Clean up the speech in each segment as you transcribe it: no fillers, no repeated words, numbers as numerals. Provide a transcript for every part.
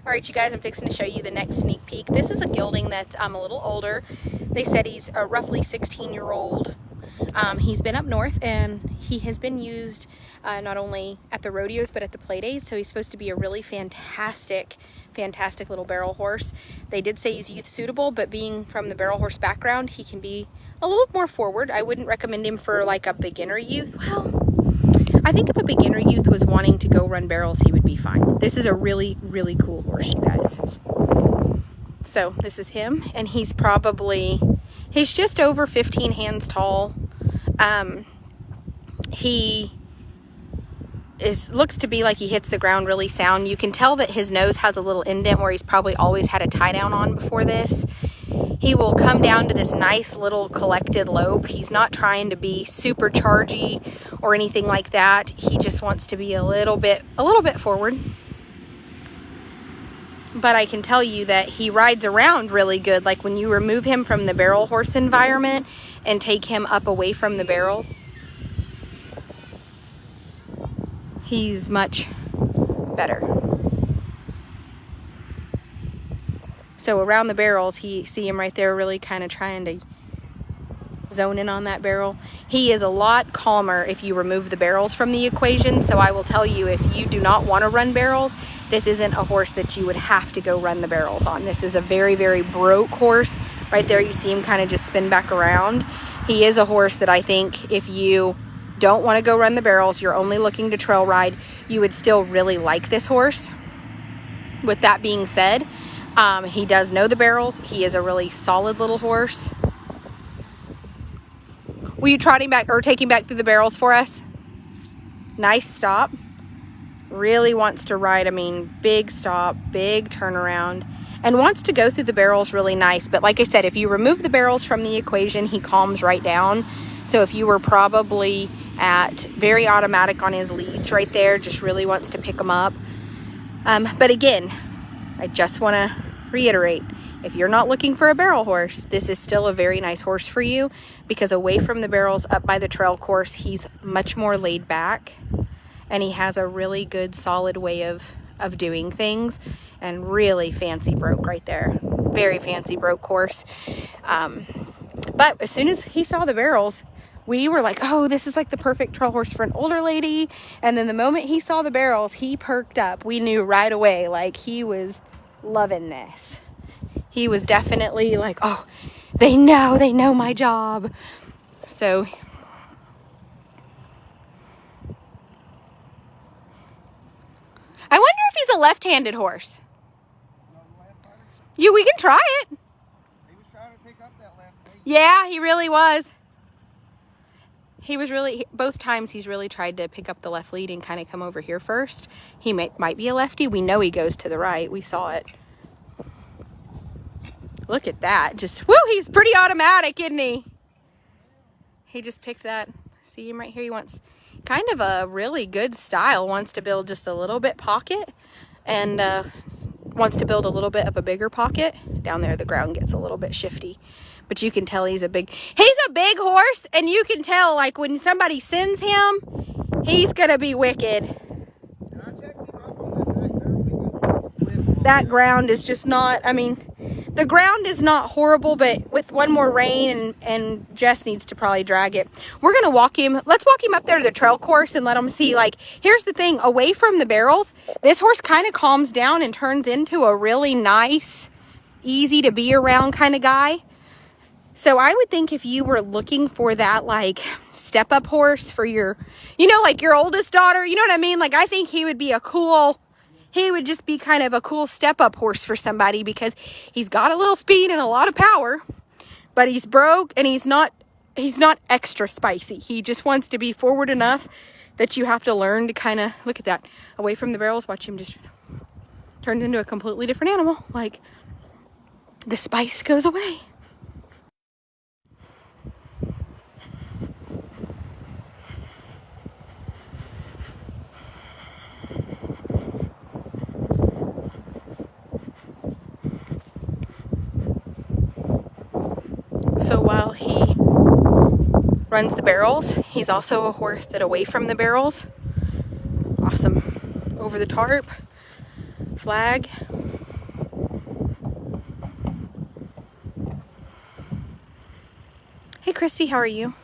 All right, you guys, I'm fixing to show you the next sneak peek. This is a gelding that's a little older. They said he's a roughly 16-year-old. He's been up north and he has been used not only at the rodeos but at the play days. So he's supposed to be a really fantastic little barrel horse. They did say he's youth suitable, but being from the barrel horse background, he can be a little more forward. I wouldn't recommend him for like a beginner youth. Well, I think if a beginner youth was wanting to go run barrels, he would be fine. This is a really cool horse, you guys. So this is him, and he's just over 15 hands tall. He looks to be like he hits the ground really sound. You can tell that his nose has a little indent where he's probably always had a tie down on before this. He will come down to this nice little collected lope. He's not trying to be super chargy or anything like that. He just wants to be a little bit forward. But I can tell you that he rides around really good. Like when you remove him from the barrel horse environment and take him up away from the barrels, he's much better. So around the barrels, see him right there really kind of trying to zone in on that barrel. He is a lot calmer if you remove the barrels from the equation. So I will tell you, if you do not want to run barrels, this isn't a horse that you would have to go run the barrels on. This is a very broke horse. Right there you see him kind of just spin back around. He is a horse that I think if you don't want to go run the barrels, you're only looking to trail ride, you would still really like this horse. With that being said, he does know the barrels. He is a really solid little horse. Will you trot him back or take him back through the barrels for us? Nice stop. Really wants to ride. I mean, big stop, big turnaround, and wants to go through the barrels really nice. But like I said, if you remove the barrels from the equation, he calms right down. So if you were probably at very automatic on his leads right there, just really wants to pick them up. But again, I just want to reiterate, if you're not looking for a barrel horse, this is still a very nice horse for you, because away from the barrels up by the trail course, he's much more laid back and he has a really good solid way of doing things, and really fancy broke right there. Very fancy broke horse. But as soon as he saw the barrels, we were like, oh, this is like the perfect trail horse for an older lady. And then the moment he saw the barrels, he perked up. We knew right away, like, he was loving this. He was definitely like, oh, they know my job. So I wonder if he's a left-handed horse. We can try it. He was trying to pick up that left leg. Yeah, he really was. Both times he's really tried to pick up the left lead and kind of come over here first. He might be a lefty. We know he goes to the right. We saw it. Look at that. Just, woo, he's pretty automatic, isn't he? He just picked that. See him right here? He wants kind of a really good style. Wants to build just a little bit pocket, and wants to build a little bit of a bigger pocket. Down there the ground gets a little bit shifty. But you can tell he's a big horse, and you can tell, like, when somebody sends him, he's gonna be wicked. And I checked him up on that back there because he slipped. That ground is just not, I mean, the ground is not horrible, but with one more rain, and Jess needs to probably drag it. We're gonna let's walk him up there to the trail course and let him see. Like, here's the thing, away from the barrels, this horse kind of calms down and turns into a really nice, easy to be around kind of guy. So I would think if you were looking for that, like, step up horse for your, like your oldest daughter, you know what I mean? Like, I think he would just be kind of a cool step up horse for somebody, because he's got a little speed and a lot of power, but he's broke and he's not extra spicy. He just wants to be forward enough that you have to learn to kind of, look at that, away from the barrels, watch him just turn into a completely different animal. Like, the spice goes away. So while he runs the barrels, he's also a horse that away from the barrels, awesome. Over the tarp, flag, Christy, how are you?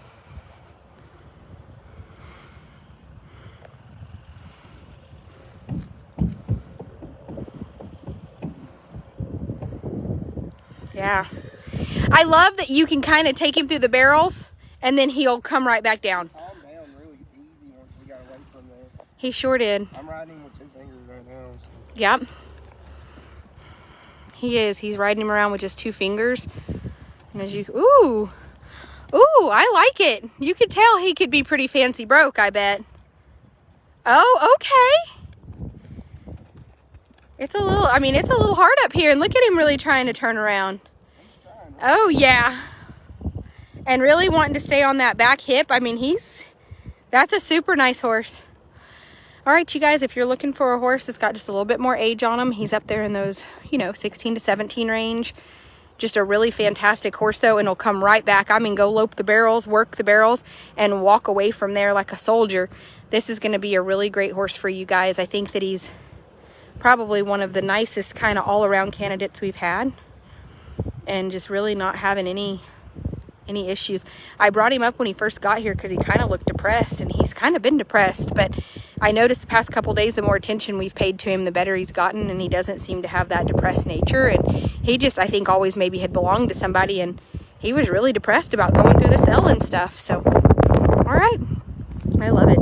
Yeah. I love that you can kind of take him through the barrels and then he'll come right back down. Calm down really easy once we got away from there. He sure did. I'm riding him with 2 fingers right now. So. Yep. He is. He's riding him around with just 2 fingers. And as you, ooh, I like it. You could tell he could be pretty fancy broke, I bet. Oh, okay. It's a little, I mean, it's a little hard up here. And look at him really trying to turn around. Oh, yeah. And really wanting to stay on that back hip. I mean, that's a super nice horse. All right, you guys, if you're looking for a horse that's got just a little bit more age on him, he's up there in those, 16 to 17 range. Just a really fantastic horse, though, and he'll come right back. I mean, go lope the barrels, work the barrels, and walk away from there like a soldier. This is going to be a really great horse for you guys. I think that he's probably one of the nicest kind of all-around candidates we've had, and just really not having any issues. I brought him up when he first got here because he kind of looked depressed, and he's kind of been depressed, but I noticed the past couple days the more attention we've paid to him, the better he's gotten, and he doesn't seem to have that depressed nature. And he just, I think, always maybe had belonged to somebody, and he was really depressed about going through the cell and stuff. So, all right, I love it.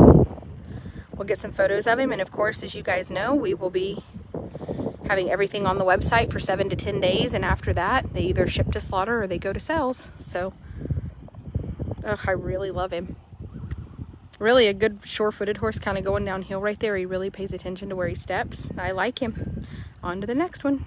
We'll get some photos of him, and of course, as you guys know, we will be having everything on the website for 7 to 10 days, and after that, they either ship to slaughter or they go to sales. So, I really love him. Really a good sure-footed horse, kind of going downhill right there. He really pays attention to where he steps. I like him. On to the next one.